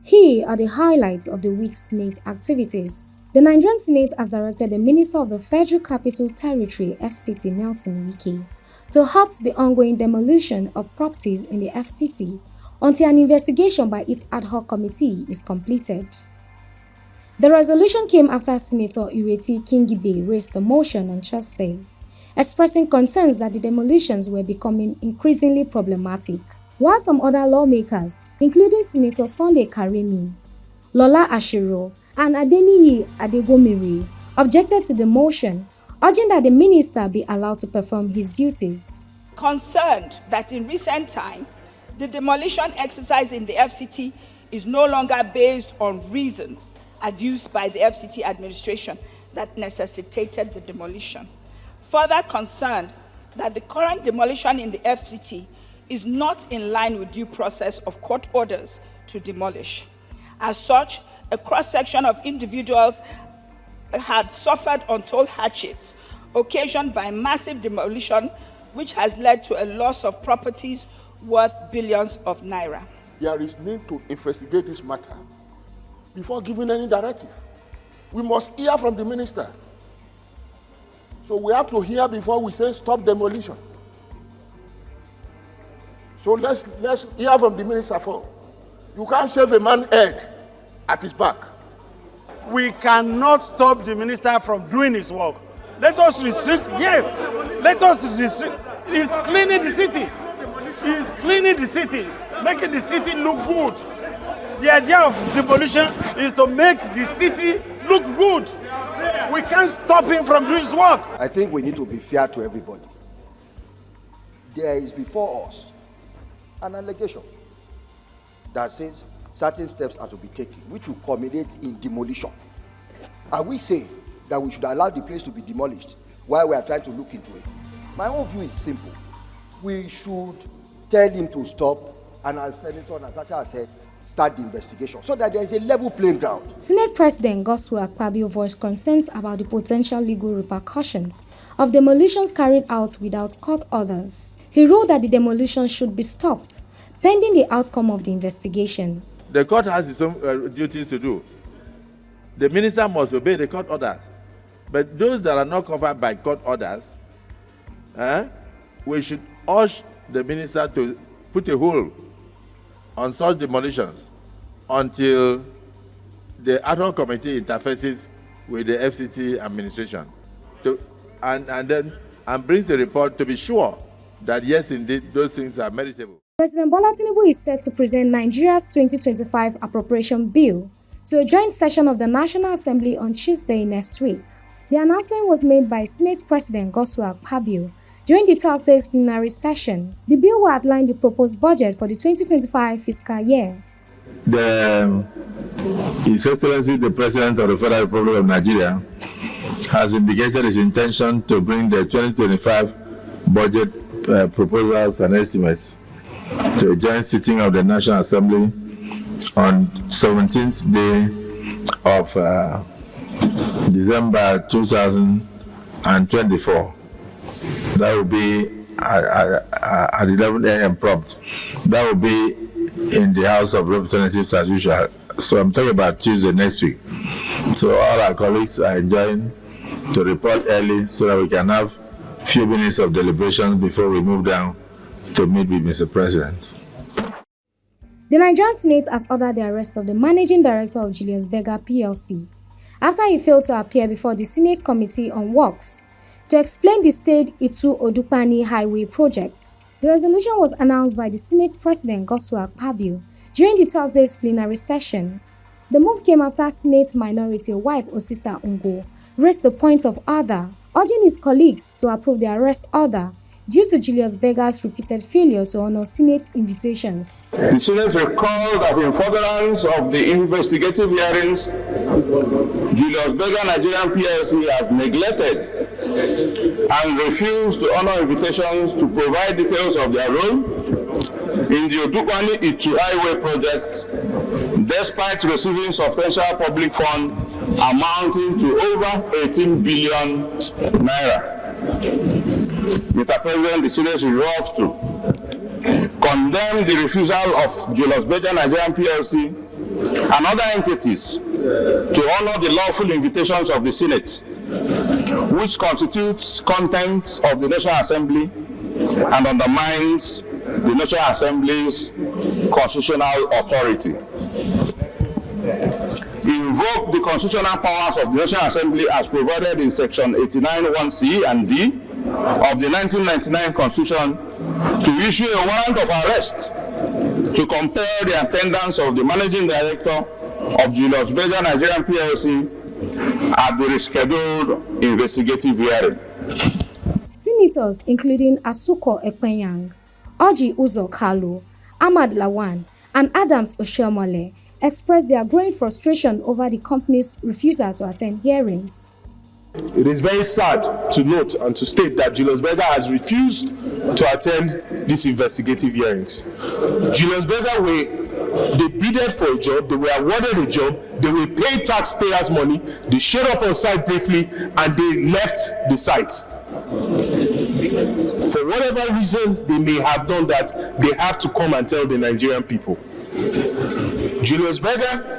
Here are the highlights of the week's Senate activities. The Nigerian Senate has directed the Minister of the Federal Capital Territory (FCT) Nelson Wike to halt the ongoing demolition of properties in the FCT until an investigation by its ad hoc committee is completed. The resolution came after Senator Ireti Kingibe raised a motion on Tuesday, expressing concerns that the demolitions were becoming increasingly problematic, while some other lawmakers, including Senator Sunday Karimi, Lola Ashiro, and Adeniyi Adegomire, objected to the motion, urging that the minister be allowed to perform his duties. Concerned that in recent time, the demolition exercise in the FCT is no longer based on reasons adduced by the FCT administration that necessitated the demolition. Further concerned that the current demolition in the FCT is not in line with due process of court orders to demolish. As such, a cross-section of individuals had suffered untold hardships occasioned by massive demolition, which has led to a loss of properties worth billions of naira. There is need to investigate this matter before giving any directive. We must hear from the minister. So we have to hear before we say stop demolition. So let's hear from the minister first. You can't save a man's head at his back. We cannot stop the minister from doing his work. Let us restrict, yes, let us restrict. He's cleaning the city. He's cleaning the city, making the city look good. The idea of demolition is to make the city look good. We can't stop him from doing his work. I think we need to be fair to everybody. There is before us an allegation that says certain steps are to be taken, which will culminate in demolition. Are we saying that we should allow the place to be demolished while we are trying to look into it? My own view is simple. We should tell him to stop, and as Senator Natasha has said, start the investigation so that there is a level playing ground. Senate President Godswill Akpabio voiced concerns about the potential legal repercussions of demolitions carried out without court orders. He ruled that the demolition should be stopped, pending the outcome of the investigation. The court has its own duties to do. The minister must obey the court orders. But those that are not covered by court orders, we should urge the minister to put a hold on such demolitions until the ad hoc committee interfaces with the FCT administration and brings the report to be sure that yes, indeed, those things are meritable. President Bola Tinubu is set to present Nigeria's 2025 appropriation bill to a joint session of the National Assembly on Tuesday next week. The announcement was made by Senate President Godswill Akpabio during the Thursday's plenary session. The bill will outline the proposed budget for the 2025 fiscal year. His Excellency, the President of the Federal Republic of Nigeria, has indicated his intention to bring the 2025 budget proposals and estimates to a joint sitting of the National Assembly on 17th day of December 2024. That will be at 11 a.m. prompt. That will be in the House of Representatives as usual. So I'm talking about Tuesday next week. So all our colleagues are enjoying to report early so that we can have a few minutes of deliberations before we move down to meet with Mr. President. The Nigerian Senate has ordered the arrest of the Managing Director of Julius Berger PLC after he failed to appear before the Senate Committee on Works to explain the State Itu-Odukpani Highway project. The resolution was announced by the Senate President Godswill Akpabio during the Thursday's plenary session. The move came after Senate Minority Whip Osita Ngo raised the point of order, urging his colleagues to approve the arrest order due to Julius Berger's repeated failure to honor Senate invitations. The Senate recalled that in furtherance of the investigative hearings, Julius Berger Nigerian PLC has neglected and refused to honor invitations to provide details of their role in the Odukpani Itu Highway project, despite receiving substantial public funds amounting to over 18 billion naira. Mr. President, the Senate resolves to condemn the refusal of Julius Berger Nigerian PLC and other entities to honor the lawful invitations of the Senate, which constitutes contempt of the National Assembly and undermines the National Assembly's constitutional authority. Invoke the constitutional powers of the National Assembly as provided in Section 89(1)(c) and (d) of the 1999 Constitution to issue a warrant of arrest to compel the attendance of the Managing Director of Julius Berger Nigerian PLC at the rescheduled investigative hearing. Senators including Asuko Ekpenyang, Orji Uzor Kalu, Ahmad Lawan, and Adams Oshiomhole expressed their growing frustration over the company's refusal to attend hearings. It is very sad to note and to state that Julius Berger has refused to attend these investigative hearings. Julius Berger, they bidded for a job, they were awarded a job, they were paid taxpayers' money, they showed up on site briefly, and they left the site. For whatever reason they may have done that, they have to come and tell the Nigerian people. Julius Berger,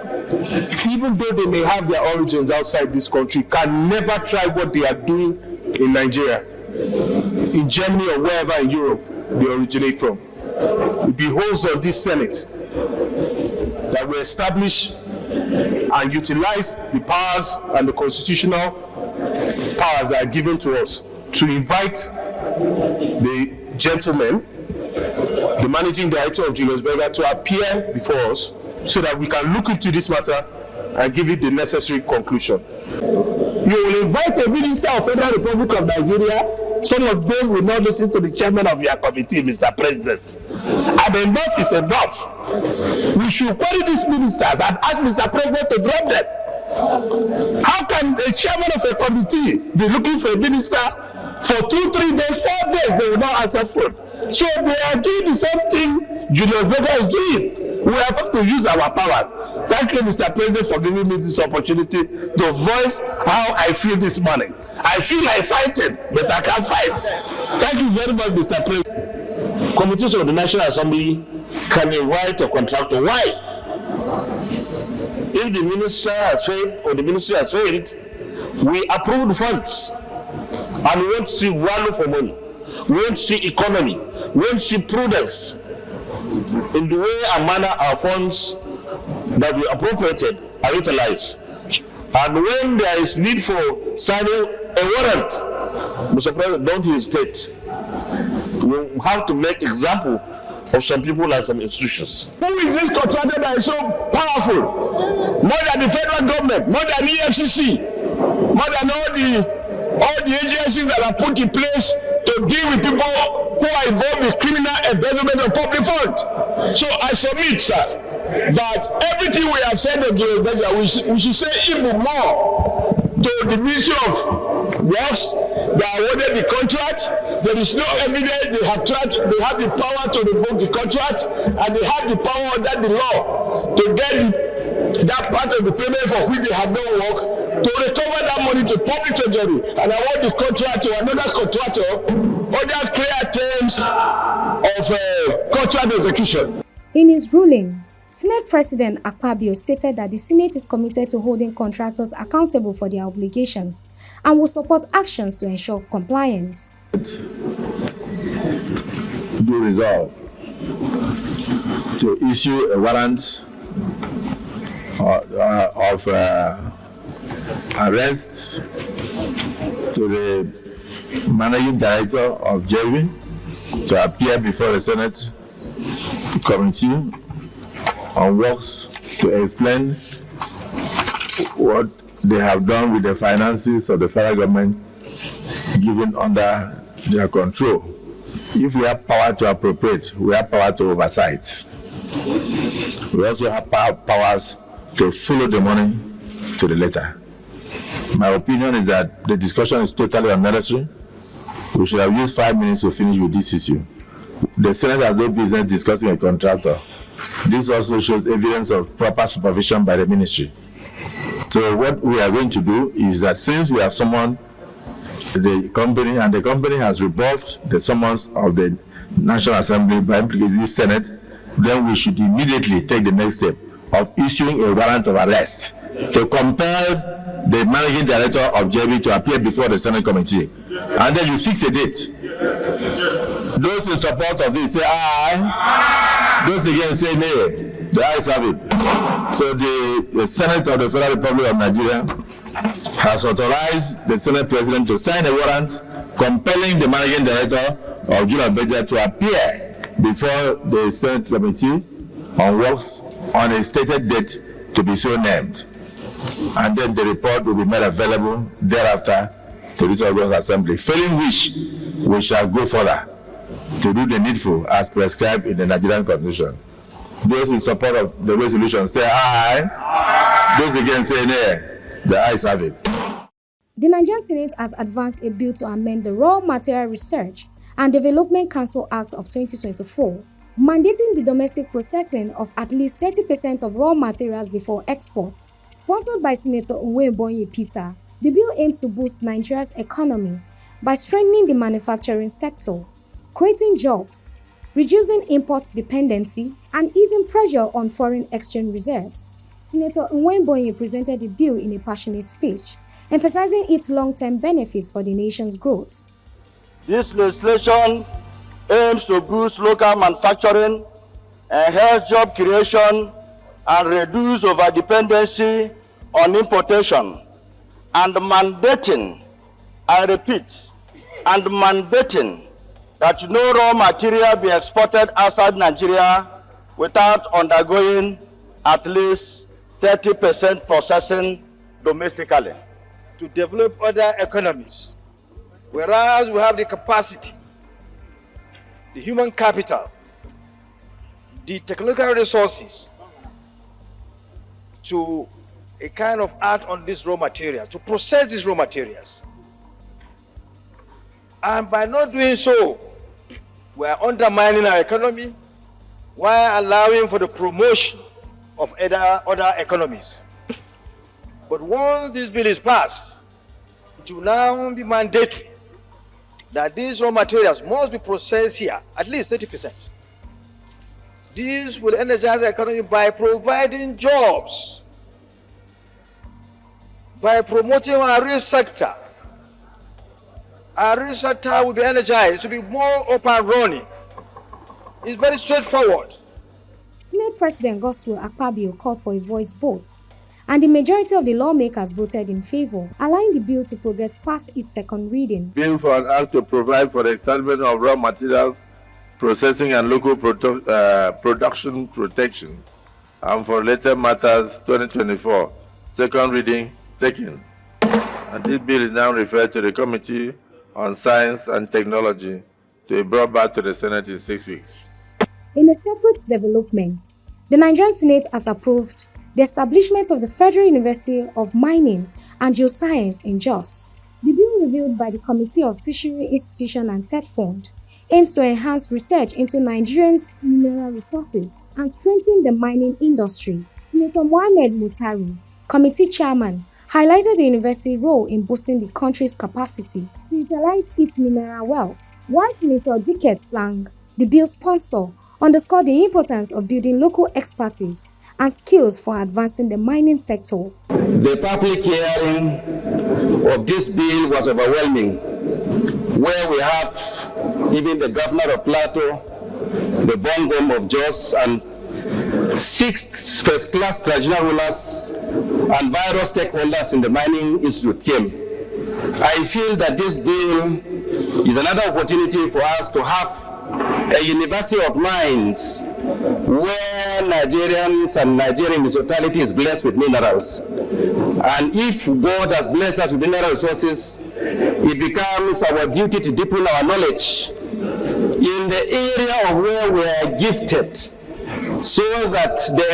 even though they may have their origins outside this country, can never try what they are doing in Nigeria, in Germany or wherever in Europe they originate from. It behoves on this Senate that we establish and utilize the powers and the constitutional powers that are given to us to invite the gentleman, the Managing Director of Julius Berger, to appear before us so that we can look into this matter and give it the necessary conclusion. You will invite a Minister of Federal Republic of Nigeria. Some of them will not listen to the chairman of your committee, Mr. President. And enough is enough. We should query these ministers and ask Mr. President to drop them. How can a chairman of a committee be looking for a minister for 2, 3 days, 4 days, they will not answer phone? So they are doing the same thing Julius Berger is doing. We have to use our powers. Thank you, Mr. President, for giving me this opportunity to voice how I feel this morning. I feel like fighting, but I can't fight. Thank you very much, Mr. President. Committees of the National Assembly can invite a contractor. Why? If the minister has failed or the ministry has failed, we approve the funds and we want to see value for money. We want to see economy. We want to see prudence in the way and manner our funds that we appropriated are utilized. And when there is need for signing a warrant, Mr. President, don't hesitate. We have to make example of some people and some institutions. Who is this contractor that is so powerful? More than the federal government, more than EFCC, more than all the agencies that are put in place to deal with people who are involved in criminal embezzlement of public funds. So I submit, sir, that everything we have said on Julius Berger, we should say even more to the Ministry of Works. They awarded the contract. There is no evidence they have the power to revoke the contract, and they have the power under the law to get that part of the payment for which they have no work, to recover that money to public treasury and award the contract to another contractor under clear terms of contract execution. In his ruling, Senate President Akpabio stated that the Senate is committed to holding contractors accountable for their obligations and will support actions to ensure compliance. Do resolve to issue a warrant of arrest to the Managing Director of JV to appear before the Senate Committee on Works to explain what they have done with the finances of the federal government given under their control. If we have power to appropriate, we have power to oversight. We also have powers to follow the money to the letter. My opinion is that the discussion is totally unnecessary. We should have used 5 minutes to finish with this issue. The Senate has no business discussing a contractor. This also shows evidence of proper supervision by the ministry. So what we are going to do is that since we have summoned the company and the company has rebuffed the summons of the National Assembly by implicating the Senate, then we should immediately take the next step, of issuing a warrant of arrest to compel the managing director of JB to appear before the Senate committee. And then you fix a date. Those in support of this say aye. Those against say nay. The ayes have it. So the Senate of the Federal Republic of Nigeria has authorized the Senate President to sign a warrant compelling the managing director of Julius Berger to appear before the Senate Committee on Works on a stated date to be so named. And then the report will be made available thereafter to this August Assembly. Failing which, we shall go further to do the needful as prescribed in the Nigerian Constitution. Those in support of the resolution say aye. Those against say nay. The ayes have it. The Nigerian Senate has advanced a bill to amend the Raw Material Research and Development Council Act of 2024, mandating the domestic processing of at least 30% of raw materials before exports. Sponsored by Senator Onwebonyi Peter, the bill aims to boost Nigeria's economy by strengthening the manufacturing sector, creating jobs, reducing import dependency, and easing pressure on foreign exchange reserves. Senator Onwebonyi presented the bill in a passionate speech, emphasizing its long-term benefits for the nation's growth. This legislation aims to boost local manufacturing, enhance job creation, and reduce over-dependency on importation, and mandating, I repeat, and mandating that no raw material be exported outside Nigeria without undergoing at least 30% processing domestically. To develop other economies, whereas we have the capacity, the human capital, the technical resources to a kind of act on these raw materials, to process these raw materials. And by not doing so, we are undermining our economy while allowing for the promotion of other economies. But once this bill is passed, it will now be mandatory that these raw materials must be processed here, at least 30%. This will energize the economy by providing jobs, by promoting our real sector. Our real sector will be energized, to be more up and running. It's very straightforward. Senate President Godswill Akpabio called for a voice vote, and the majority of the lawmakers voted in favor, allowing the bill to progress past its second reading. Bill for an act to provide for the establishment of raw materials, processing and local production protection, and for later matters 2024, second reading taken. And this bill is now referred to the Committee on Science and Technology to be brought back to the Senate in 6 weeks. In a separate development, the Nigerian Senate has approved the establishment of the Federal University of Mining and Geoscience in Jos. The bill revealed by the Committee of Tertiary Institution and TED Fund aims to enhance research into Nigerians' mineral resources and strengthen the mining industry. Senator Mohammed Mutari, committee chairman, highlighted the university's role in boosting the country's capacity to utilize its mineral wealth, while Senator Dickett Lang, the bill's sponsor, underscored the importance of building local expertise and skills for advancing the mining sector. The public hearing of this bill was overwhelming, where we have even the governor of Plateau, the Bongom of Jos, and 6 first-class traditional rulers and various stakeholders in the mining institute came. I feel that this bill is another opportunity for us to have a university of mines where Nigerians and Nigerian totality is blessed with minerals. And if God has blessed us with mineral resources, it becomes our duty to deepen our knowledge in the area of where we are gifted, so that the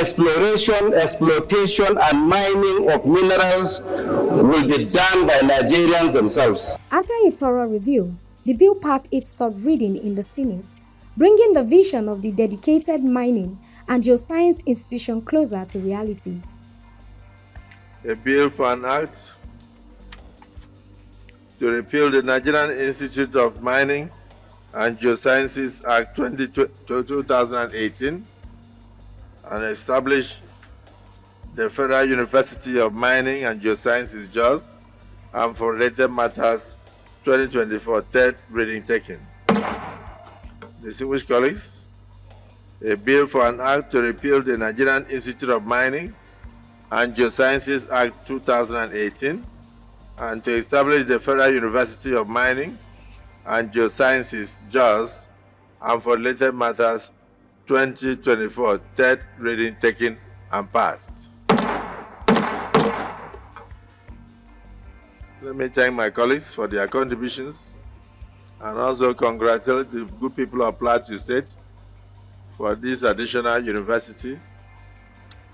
exploitation, and mining of minerals will be done by Nigerians themselves. After a thorough review, the bill passed its third reading in the Senate, bringing the vision of the dedicated mining and geoscience institution closer to reality. A bill for an act to repeal the Nigerian Institute of Mining and Geosciences Act 2018 and establish the Federal University of Mining and Geosciences, JOS, and for related matters 2024 third reading taken. Distinguished colleagues, a bill for an act to repeal the Nigerian Institute of Mining and Geosciences Act 2018 and to establish the Federal University of Mining and Geosciences, JOS, and for related matters 2024 third reading taken and passed. Let me thank my colleagues for their contributions and also congratulate the good people of Plateau State for this additional university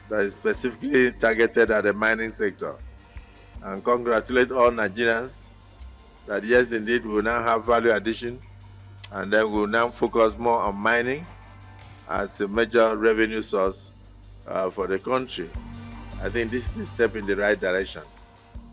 that is specifically targeted at the mining sector. And congratulate all Nigerians that yes, indeed, we will now have value addition and then we will now focus more on mining as a major revenue source for the country. I think this is a step in the right direction.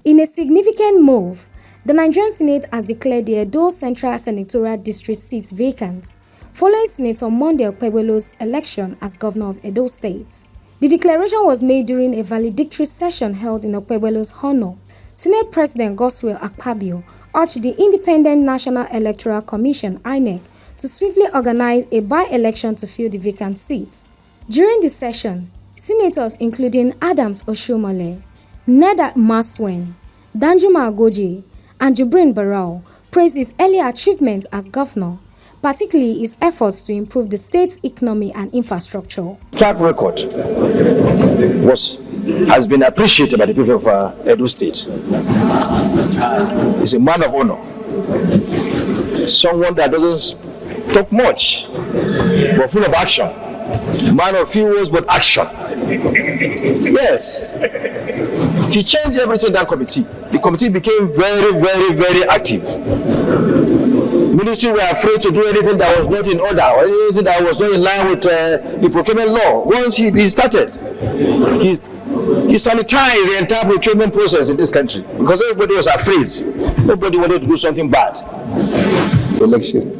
In a significant move, the Nigerian Senate has declared the Edo Central Senatorial District seat vacant, following Senator Monday Okpebelo's election as governor of Edo State. The declaration was made during a valedictory session held in Okpebelo's honor. Senate President Godswill Akpabio urged the Independent National Electoral Commission (INEC) to swiftly organize a by-election to fill the vacant seat. During the session, senators including Adams Oshiomhole, Neda Maswen, Danjuma Agoje, and Jibrin Barau praised his earlier achievements as governor, particularly his efforts to improve the state's economy and infrastructure. Track record has been appreciated by the people of Edo State. He's a man of honor, someone that doesn't talk much, but full of action. A man of few words, but action. Yes. He changed everything in that committee. The committee became very, very, very active. Ministry were afraid to do anything that was not in order, or anything that was not in line with the procurement law. Once he started, he sanitized the entire procurement process in this country because everybody was afraid. Nobody wanted to do something bad. Election.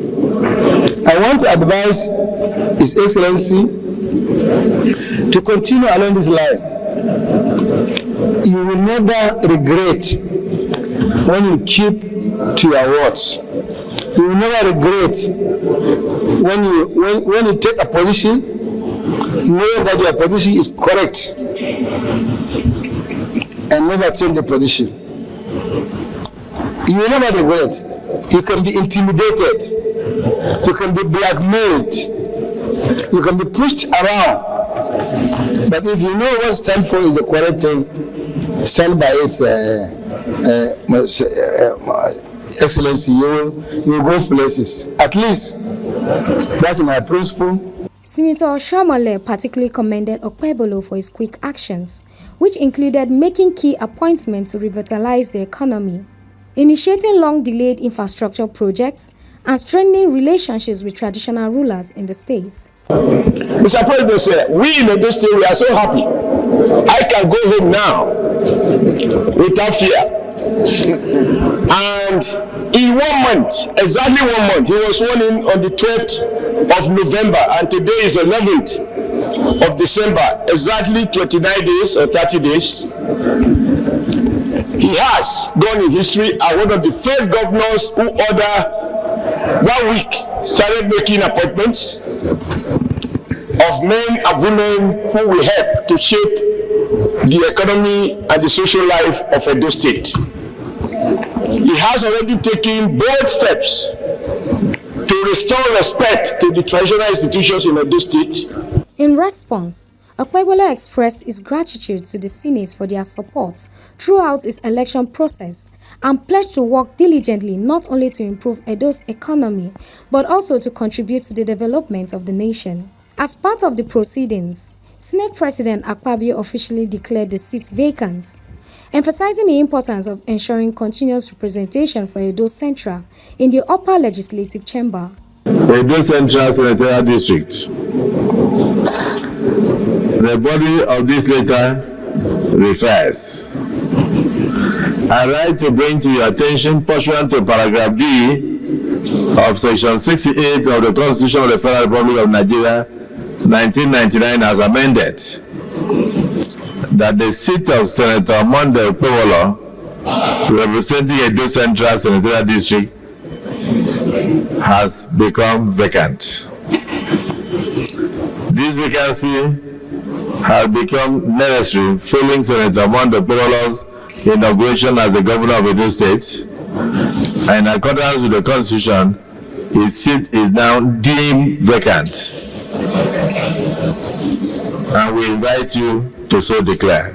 I want to advise His Excellency to continue along this line. You will never regret when you keep to your words. You will never regret when you take a position, know that your position is correct, and never change the position. You will never regret. You can be intimidated. You can be blackmailed. You can be pushed around. But if you know what stand for is the correct thing, stand by its Excellency, you will go places. At least, that's my principle. Senator Oshiomhole particularly commended Okpebolo for his quick actions, which included making key appointments to revitalize the economy, initiating long-delayed infrastructure projects, and strengthening relationships with traditional rulers in the state. Mr. President said, we in Edo State, we are so happy. I can go home now without fear. And in 1 month, exactly 1 month, he was sworn in on the 12th of November, and today is 11th of December, exactly 29 days or 30 days. He has gone in history as one of the first governors who that week started making appointments of men and women who will help to shape the economy and the social life of Edo State. He has already taken bold steps to restore respect to the traditional institutions in Edo State. In response, Okpebolo expressed his gratitude to the Senate for their support throughout its election process and pledged to work diligently not only to improve Edo's economy, but also to contribute to the development of the nation. As part of the proceedings, Senate President Akpabio officially declared the seat vacant, emphasizing the importance of ensuring continuous representation for Edo Central in the upper legislative chamber. Edo Central Senatorial District. The body of this letter refers. I write to bring to your attention, pursuant to paragraph D of section 68 of the Constitution of the Federal Republic of Nigeria, 1999 as amended, that the seat of Senator Monday Okpebholo, representing Edo Central Senatorial District, has become vacant. This vacancy has become necessary following Senator Monday Okpebholo's inauguration as the governor of Edo State, and in accordance with the Constitution, his seat is now deemed vacant. And we invite you to so declare.